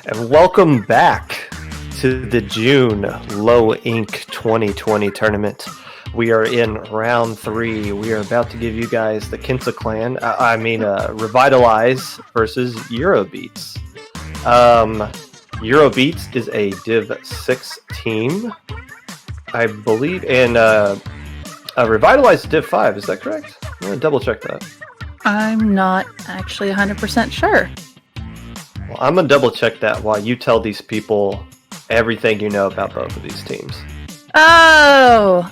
And welcome back to the June Low Ink 2020 tournament. We are in round 3. We are about to give you guys the Kinsa Clan, Revitalize versus Eurobeats. Eurobeats is a Div 6 team, I believe, and Revitalize Div 5, is that correct? I'm going to double check that. I'm not actually 100% sure. Well, I'm going to double check that while you tell these people everything you know about both of these teams. Oh!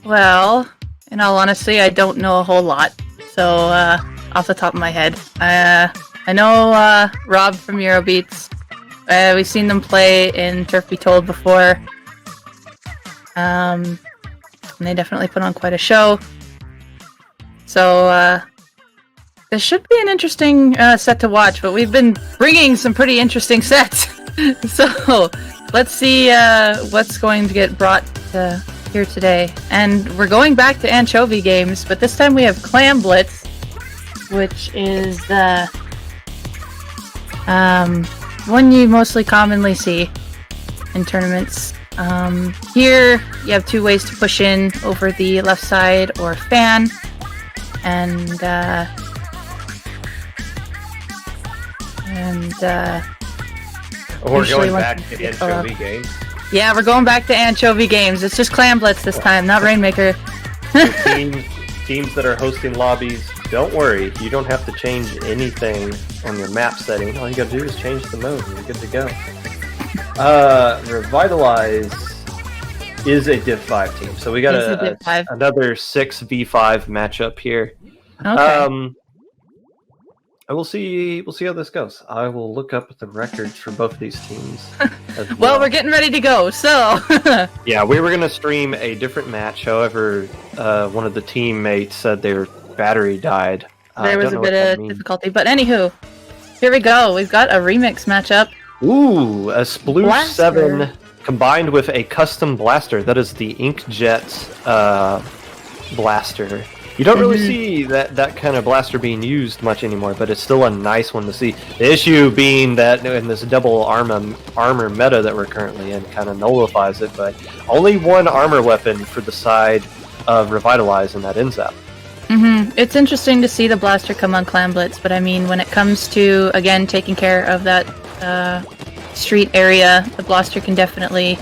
Well, in all honesty, I don't know a whole lot. So, off the top of my head, I know Rob from Eurobeats. We've seen them play in Turf Be Told before. And they definitely put on quite a show. So, this should be an interesting set to watch, but we've been bringing some pretty interesting sets. So, let's see what's going to get brought here today. And we're going back to Anchovy games, but this time we have Clam Blitz, which is the one you mostly commonly see in tournaments. Here, you have 2 ways to push in over the left side or fan, and We're going back to Anchovy games. Yeah, we're going back to Anchovy games. It's just Clam Blitz this time, not Rainmaker. Teams that are hosting lobbies, don't worry. You don't have to change anything on your map setting. All you gotta do is change the mode and you're good to go. Revitalize is a Div 5 team. So we got another 6v5 matchup here. Okay. We'll see how this goes. I will look up the records for both of these teams. Well, we're getting ready to go, so... Yeah, we were going to stream a different match. However, one of the teammates said their battery died. There was a bit of difficulty. But anywho, here we go. We've got a remix matchup. Ooh, a Splatoon 7 combined with a custom blaster. That is the Inkjet blaster. You don't really see that kind of blaster being used much anymore, but it's still a nice one to see. The issue being that in this double armor meta that we're currently in kind of nullifies it, but only one armor weapon for the side of Revitalize, and that ends up. It's interesting to see the blaster come on Clam Blitz, but I mean, when it comes to, again, taking care of that street area, the blaster can definitely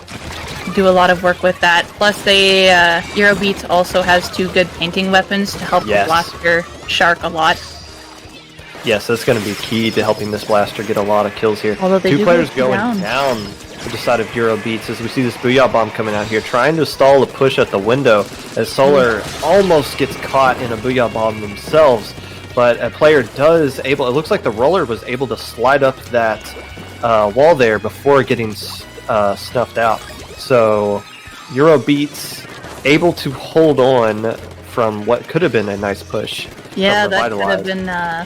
do a lot of work with that. Plus, Eurobeats also has 2 good painting weapons to help the blaster shark a lot. Yes, that's going to be key to helping this blaster get a lot of kills here. Although 2 players going down to the side of Eurobeats as we see this Booyah Bomb coming out here, trying to stall a push at the window as Solar almost gets caught in a Booyah Bomb themselves. But a player it looks like the roller was able to slide up that wall there before getting snuffed out. So, Eurobeats able to hold on from what could have been a nice push. Yeah, that could have been a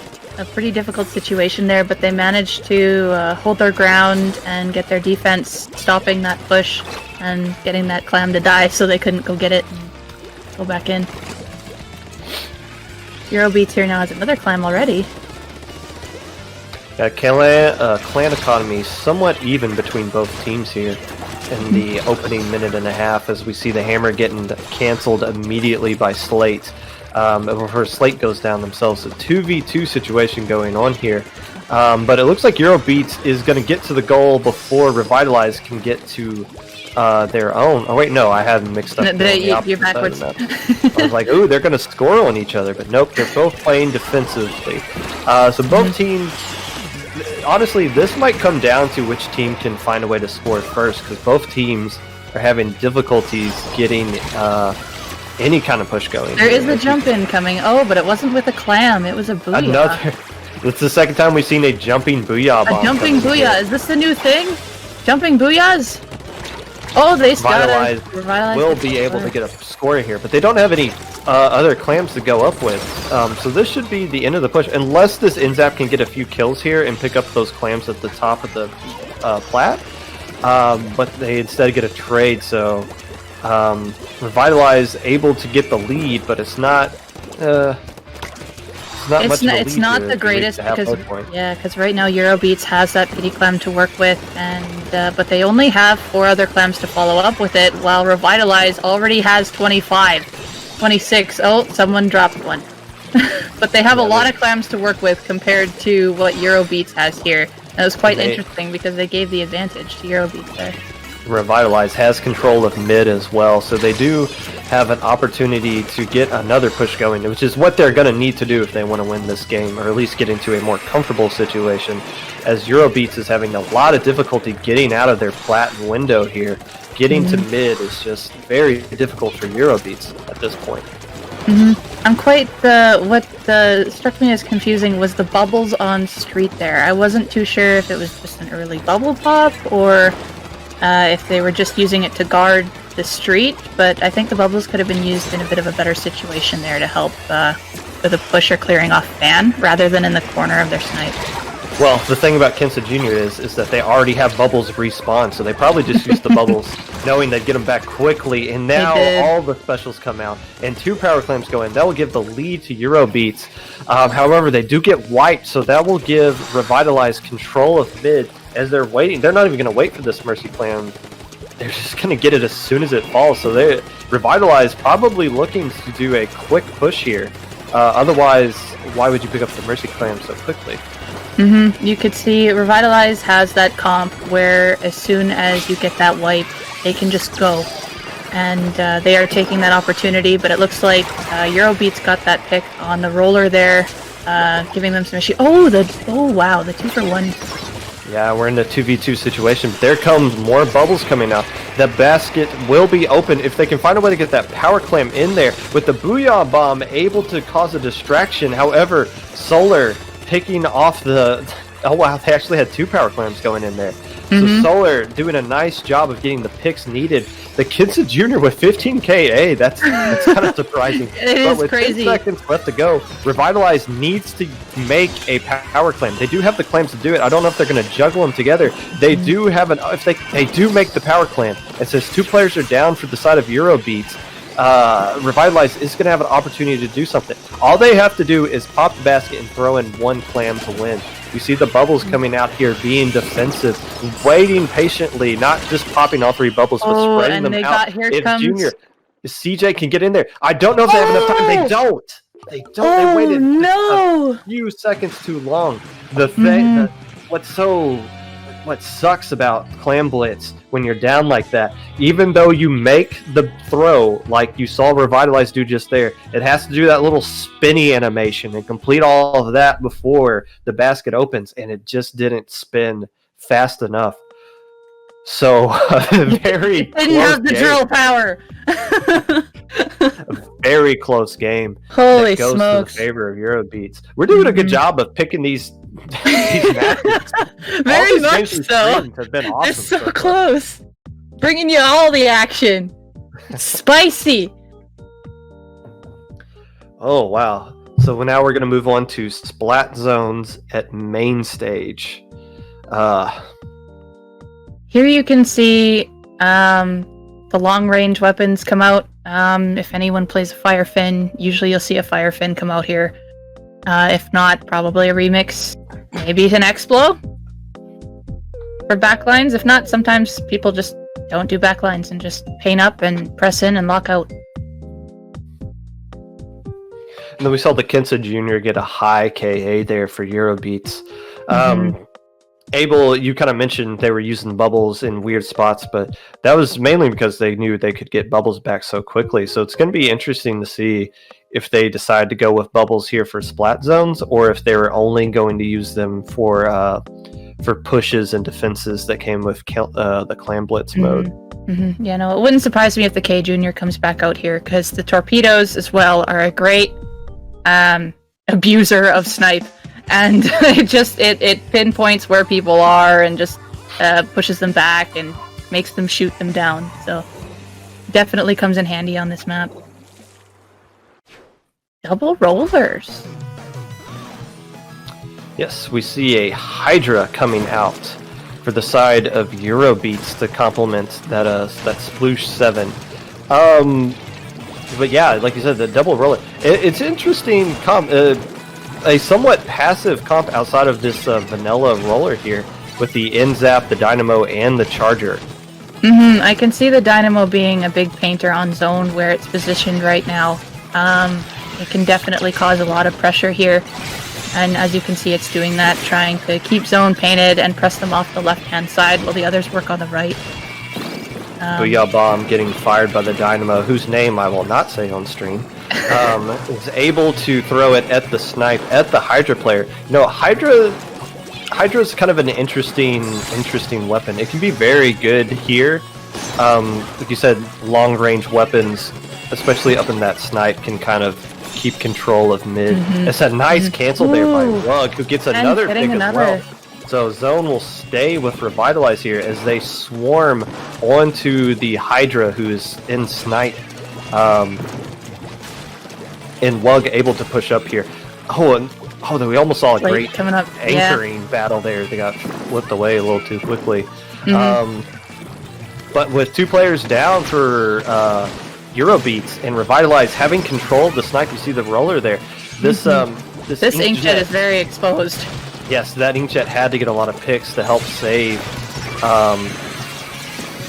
pretty difficult situation there, but they managed to hold their ground and get their defense stopping that push and getting that clam to die so they couldn't go get it and go back in. Eurobeats here now has another clam already. Yeah, clan economy somewhat even between both teams here in the opening minute and a half as we see the hammer getting cancelled immediately by Slate. Before Slate goes down themselves, a 2v2 situation going on here. But it looks like Eurobeats is going to get to the goal before Revitalize can get to their own. Oh wait, no, I had them mixed up. You're backwards. I was like, ooh, they're going to score on each other, but nope, they're both playing defensively. So both teams... Honestly, this might come down to which team can find a way to score first, because both teams are having difficulties getting any kind of push going. There is a jump in coming. Oh, but it wasn't with a clam. It was a booyah. It's the second time we've seen a jumping booyah bomb. A jumping booyah. Is this the new thing? Jumping booyahs? Oh, they Revitalize will be able to get a score here, but they don't have any other clams to go up with. So this should be the end of the push, unless this NZAP can get a few kills here and pick up those clams at the top of the plat. But they instead get a trade, so Revitalize able to get the lead, but it's not not much of a it's lead not here the if you reach greatest the halfway because point. because right now Eurobeats has that pity clam to work with, and but they only have 4 other clams to follow up with it, while Revitalize already has 25, 26. Oh, someone dropped one. But they have a lot of clams to work with compared to what Eurobeats has here. And it was quite interesting because they gave the advantage to Eurobeats there. Revitalize has control of mid as well, so they do have an opportunity to get another push going, which is what they're going to need to do if they want to win this game, or at least get into a more comfortable situation, as Eurobeats is having a lot of difficulty getting out of their plat window here. Getting to mid is just very difficult for Eurobeats at this point. I'm quite what struck me as confusing was the bubbles on street there. I wasn't too sure if it was just an early bubble pop or if they were just using it to guard the street, but I think the bubbles could have been used in a bit of a better situation there to help with a pusher clearing off fan rather than in the corner of their snipe. Well, the thing about Kensa Jr. is that they already have bubbles respawn, so they probably just used the bubbles knowing they'd get them back quickly, and now all the specials come out, and 2 power clams go in. That will give the lead to Eurobeats. However, they do get wiped, so that will give Revitalize control of mid as they're waiting. They're not even going to wait for this Mercy Clam. They're just going to get it as soon as it falls, so they Revitalize probably looking to do a quick push here. Otherwise, why would you pick up the Mercy Clam so quickly? You could see Revitalize has that comp where as soon as you get that wipe, they can just go. And they are taking that opportunity, but it looks like Eurobeats got that pick on the roller there, giving them some issue. Oh wow, the 2 for 1. Yeah, we're in a 2v2 situation. There comes more bubbles coming out. The basket will be open if they can find a way to get that power clam in there. With the Booyah Bomb able to cause a distraction. However, Solar picking off the... Oh wow, they actually had 2 power clams going in there. So Solar doing a nice job of getting the picks needed. The Kensa Jr. with 15 KA, that's kind of surprising. It is with crazy. 10 seconds left to go, Revitalize needs to make a power clam. They do have the clams to do it. I don't know if they're going to juggle them together. They do have if they do make the power clam, and since 2 players are down for the side of Eurobeats, Revitalize is going to have an opportunity to do something. All they have to do is pop the basket and throw in 1 clam to win. You see the bubbles coming out here being defensive, waiting patiently, not just popping all 3 bubbles, but spreading them out. If Junior, CJ can get in there. I don't know if they have enough time. They don't. They waited a few seconds too long. The thing, what sucks about Clam Blitz when you're down like that, even though you make the throw like you saw Revitalize do just there, it has to do that little spinny animation and complete all of that before the basket opens, and it just didn't spin fast enough. So very didn't have the drill power. A very close game. Holy that goes smokes! To the favor of Eurobeats. We're doing a good job of picking these matches. Very much so. Have been awesome. They're so close. Bringing you all the action. It's spicy. Oh wow! So now we're gonna move on to Splat Zones at main stage. Here you can see the long-range weapons come out. If anyone plays a Fire Fin, usually you'll see a Fire Fin come out here. If not, probably a remix. Maybe an X-Blow for backlines. If not, sometimes people just don't do backlines and just paint up and press in and lock out. And then we saw the Kensa Jr. get a high KA there for Eurobeats. Abel, you kind of mentioned they were using bubbles in weird spots, but that was mainly because they knew they could get bubbles back so quickly. So it's going to be interesting to see if they decide to go with bubbles here for Splat Zones, or if they were only going to use them for pushes and defenses that came with the Clam Blitz mode. Yeah, no, it wouldn't surprise me if the K Jr. comes back out here, because the torpedoes as well are a great abuser of snipe. And it pinpoints where people are and just pushes them back and makes them shoot them down. So definitely comes in handy on this map. Double rollers. Yes, we see a Hydra coming out for the side of Eurobeats to complement that Sploosh 7. But yeah, like you said, the double roller. It's interesting. a somewhat passive comp outside of this vanilla roller here with the N-Zap, the Dynamo, and the Charger. I can see the Dynamo being a big painter on zone where it's positioned right now. It can definitely cause a lot of pressure here. And as you can see, it's doing that, trying to keep zone painted and press them off the left-hand side while the others work on the right. Booyah Bomb getting fired by the Dynamo, whose name I will not say on stream, is able to throw it at the snipe, at the Hydra player. You know, Hydra's kind of an interesting weapon. It can be very good here. Like you said, long-range weapons, especially up in that snipe, can kind of keep control of mid. It's a nice cancel there by Rug, who gets another pick as well. So Zone will stay with Revitalize here as they swarm onto the Hydra, who is in snipe. And Wug able to push up here. We almost saw a great anchoring battle there. They got flipped away a little too quickly. But with 2 players down for Eurobeats and Revitalize having control of the snipe, you see the roller there. This Inkjet is very exposed. Yes, that Inkjet had to get a lot of picks to help save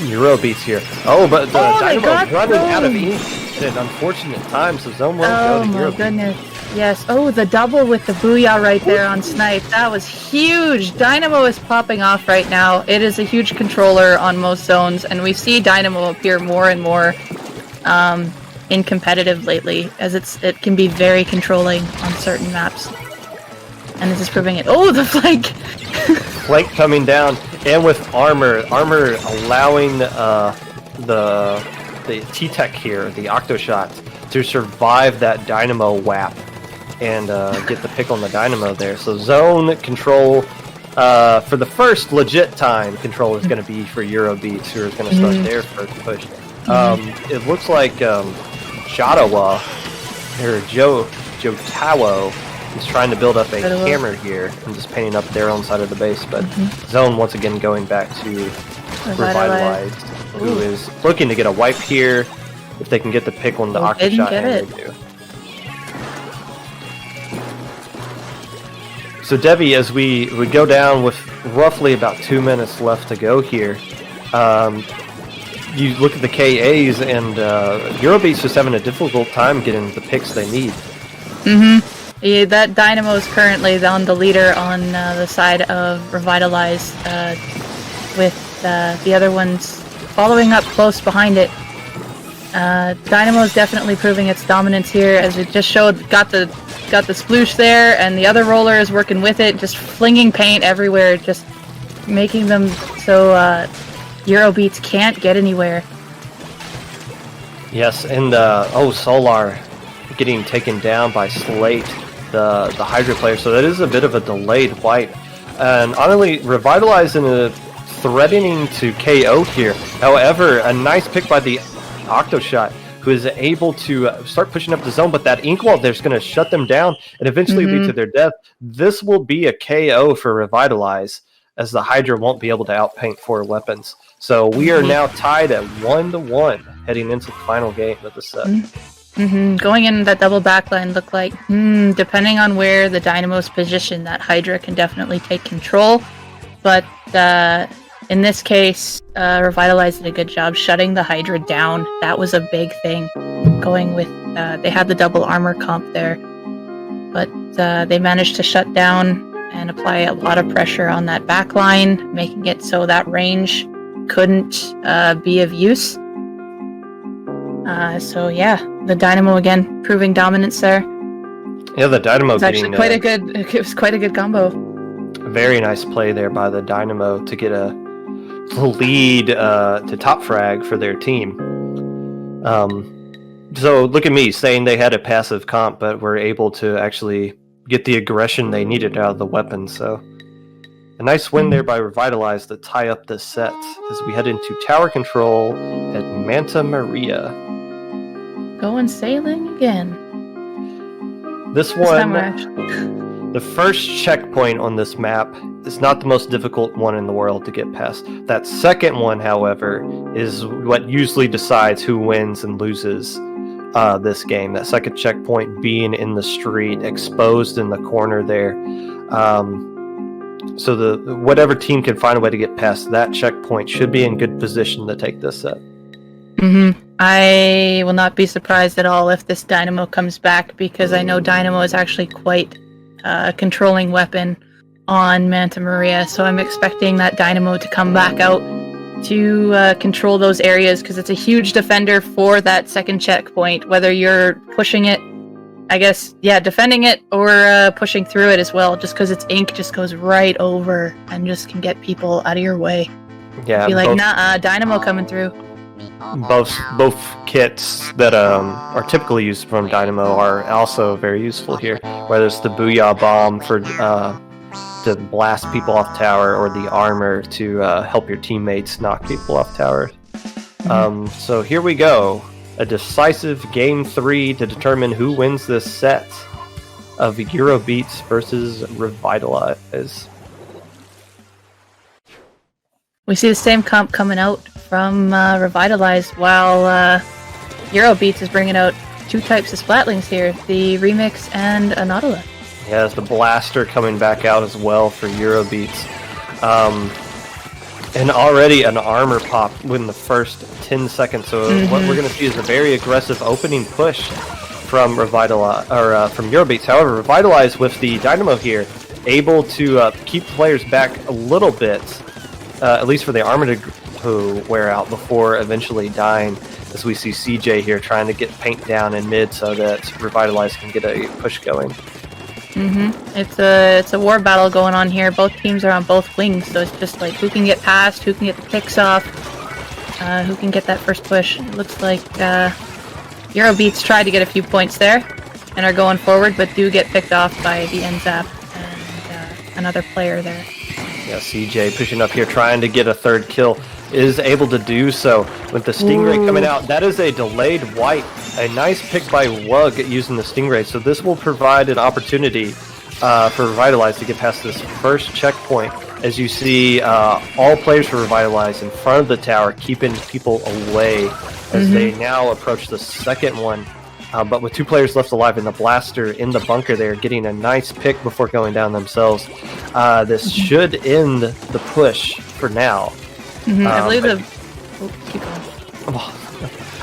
Eurobeats here. Oh, but the Dynamo running out of ink at an unfortunate time, so Zone won't go to Eurobeats. Oh my goodness. Yes. Oh, the double with the Booyah right there on snipe. That was huge. Dynamo is popping off right now. It is a huge controller on most zones, and we see Dynamo appear more and more in competitive lately, as it can be very controlling on certain maps. And this is proving it. Oh, the flank! Flank coming down, and with armor allowing the T-Tech here, the Octoshot, to survive that Dynamo whap and get the pick on the Dynamo there. So zone control for the first legit time, control is going to be for Eurobeats, who is going to start their first push. It looks like Jotawa, or Joe Tawo, is trying to build up a hammer here and just painting up their own side of the base, but Zone once again going back to Revitalize, who is looking to get a wipe here if they can get the pick on the Octoshot, and they do. So Debbie, as we go down with roughly about 2 minutes left to go here, you look at the KAs, and Eurobeats just having a difficult time getting the picks they need. Yeah, that Dynamo is currently on the leader on the side of Revitalize, with the other ones following up close behind it. Dynamo is definitely proving its dominance here, as it just showed. Got the sploosh there, and the other roller is working with it, just flinging paint everywhere, just making them so Eurobeats can't get anywhere. Yes, and Solar getting taken down by Slate, the Hydra player, so that is a bit of a delayed wipe. And honestly, Revitalize in a threatening to KO here. However, a nice pick by the Octoshot, who is able to start pushing up the zone, but that ink wall there's going to shut them down and eventually lead to their death. This will be a KO for Revitalize, as the Hydra won't be able to outpaint 4 weapons. So we are now tied at 1-1 heading into the final game of the set. Going in that double backline looked like, depending on where the Dynamo's position, that Hydra can definitely take control. But in this case, Revitalize did a good job shutting the Hydra down. That was a big thing. Going with, they had the double armor comp there. But they managed to shut down and apply a lot of pressure on that backline, making it so that range couldn't be of use. So yeah, the Dynamo again proving dominance there. Yeah, the Dynamo was actually quite a good. It was quite a good combo. Very nice play there by the Dynamo to get a lead to top frag for their team. So look at me saying they had a passive comp, but were able to actually get the aggression they needed out of the weapon. So a nice win there by Revitalize to tie up this set as we head into tower control at Manta Maria. Going sailing again. This one, the first checkpoint on this map is not the most difficult one in the world to get past. That second one, however, is what usually decides who wins and loses this game. That second checkpoint being in the street, exposed in the corner there. So whatever team can find a way to get past that checkpoint should be in good position to take this set. I will not be surprised at all if this Dynamo comes back, because I know Dynamo is actually quite a controlling weapon on Manta Maria, so I'm expecting that Dynamo to come back out to control those areas, because it's a huge defender for that second checkpoint, whether you're pushing it, I guess, defending it, or pushing through it as well, just because its ink just goes right over and just can get people out of your way. Yeah, be like, nah, Dynamo coming through. Both kits that are typically used from Dynamo are also very useful here, whether it's the Booyah Bomb for to blast people off tower, or the armor to help your teammates knock people off tower. So here we go, a decisive game 3 to determine who wins this set of Eurobeats versus Revitalize. We see the same comp coming out from Revitalize, while Eurobeats is bringing out two types of Splatlings here, the Remix and a Nautilus. Yeah, there's the Blaster coming back out as well for Eurobeats. And already an armor pop within the first 10 seconds. So what we're going to see is a very aggressive opening push from Revitalize, or from Eurobeats. However, Revitalize with the Dynamo here, able to keep players back a little bit, at least for the armor to wear out before eventually dying, as we see CJ here trying to get paint down in mid so that Revitalize can get a push going. It's a war battle going on here. Both teams are on both wings, so it's just like who can get past, who can get the picks off, who can get that first push. It looks like Eurobeats tried to get a few points there and are going forward, but do get picked off by the NZAP and another player there. Yeah, CJ pushing up here, trying to get a third kill, is able to do so with the Stingray coming out. That is a delayed white. A nice pick by Wug using the Stingray. So this will provide an opportunity for Revitalize to get past this first checkpoint. As you see, all players for Revitalize in front of the tower, keeping people away as they now approach the second one. But with two players left alive and the Blaster in the bunker there, getting a nice pick before going down themselves. This should end the push for now. I believe keep going.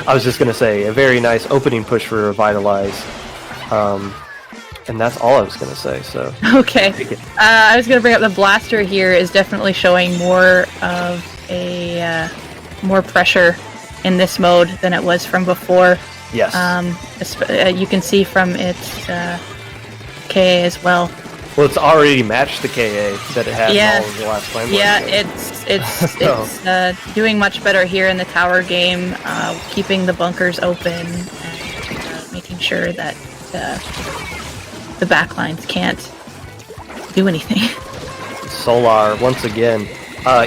I was just going to say, a very nice opening push for Revitalize. And that's all I was going to say. So okay. I was going to bring up the Blaster here is definitely showing more of a more pressure in this mode than it was from before. Yes. You can see from its KA as well. Well, it's already matched the KA that it had in all of the last flame. Yeah, it's doing much better here in the tower game, keeping the bunkers open and making sure that the backlines can't do anything. Solar, once again,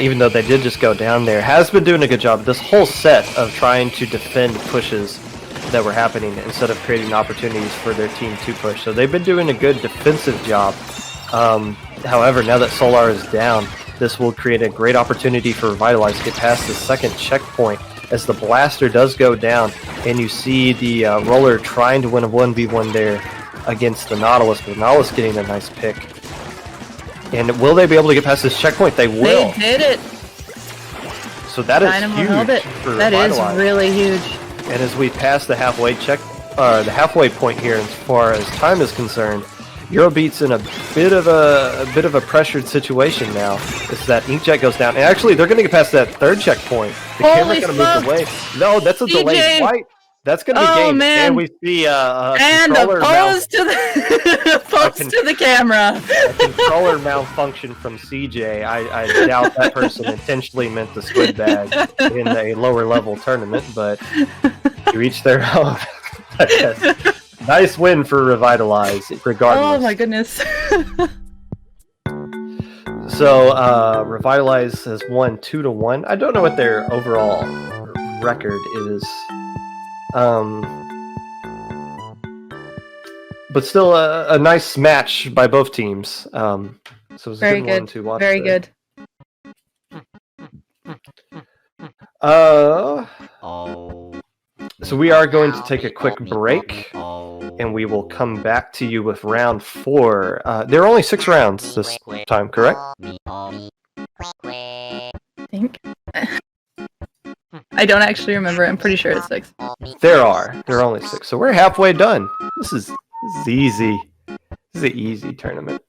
even though they did just go down there, has been doing a good job this whole set of trying to defend pushes that were happening instead of creating opportunities for their team to push. So they've been doing a good defensive job. However, now that Solar is down, this will create a great opportunity for Revitalize to get past the second checkpoint as the Blaster does go down, and you see the Roller trying to win a 1v1 there against the Nautilus, but the Nautilus getting a nice pick. And will they be able to get past this checkpoint? They will. They did it! So that is Dynamo huge held it. for That Revitalize. is really huge. And as we pass the halfway point here, as far as time is concerned, Eurobeats in a bit of a pressured situation now. It's that Inkjet goes down, and actually they're going to get past that third checkpoint. The camera's going to move away. No, that's a delayed white. That's going to be game. Man. And we see and a pose to the pose to the camera. A controller malfunction from CJ. I doubt that person intentionally meant the squid bag in a lower level tournament, but he reached their own. Nice win for Revitalize, regardless. Oh my goodness. So Revitalize has won 2-1. I don't know what their overall record is. But still a nice match by both teams. So it was a good one to watch. Very good. So So we are going to take a quick break, and we will come back to you with round 4. There are only 6 rounds this time, correct? I think. I don't actually remember. I'm pretty sure it's 6. There are only 6, so we're halfway done. This is easy. This is an easy tournament.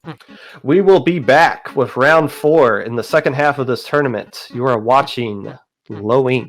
We will be back with round 4 in the second half of this tournament. You are watching Low Ink.